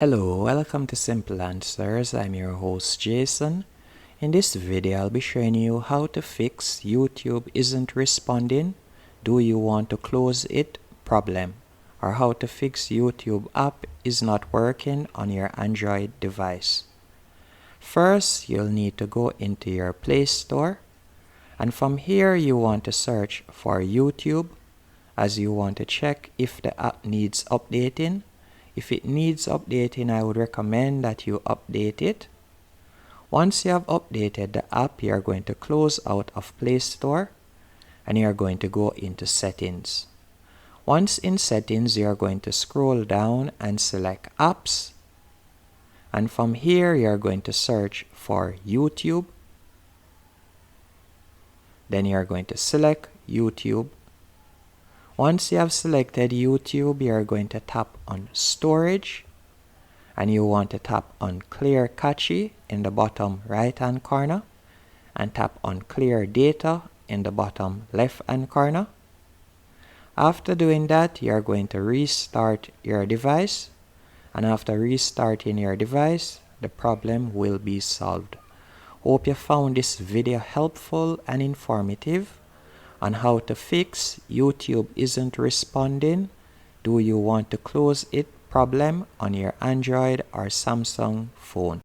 Hello, welcome to Simple Answers. I'm your host Jason. In this video, I'll be showing you how to fix YouTube isn't responding. Do you want to close it? Problem. Or how to fix YouTube app is not working on your Android device. First, you'll need to go into your Play Store. And from here, you want to search for YouTube, as you want to check if the app needs updating. If it needs updating, I would recommend that you update it. Once you have updated the app, you are going to close out of Play Store and you are going to go into Settings. Once in Settings, you are going to scroll down and select Apps. And from here, you are going to search for YouTube. Then you are going to select YouTube. Once you have selected YouTube, you are going to tap on Storage and you want to tap on Clear Cache in the bottom right hand corner and tap on Clear Data in the bottom left hand corner. After doing that, you are going to restart your device, and after restarting your device, the problem will be solved. Hope you found this video helpful and informative on how to fix YouTube isn't responding. Do you want to close it problem on your Android or Samsung phone?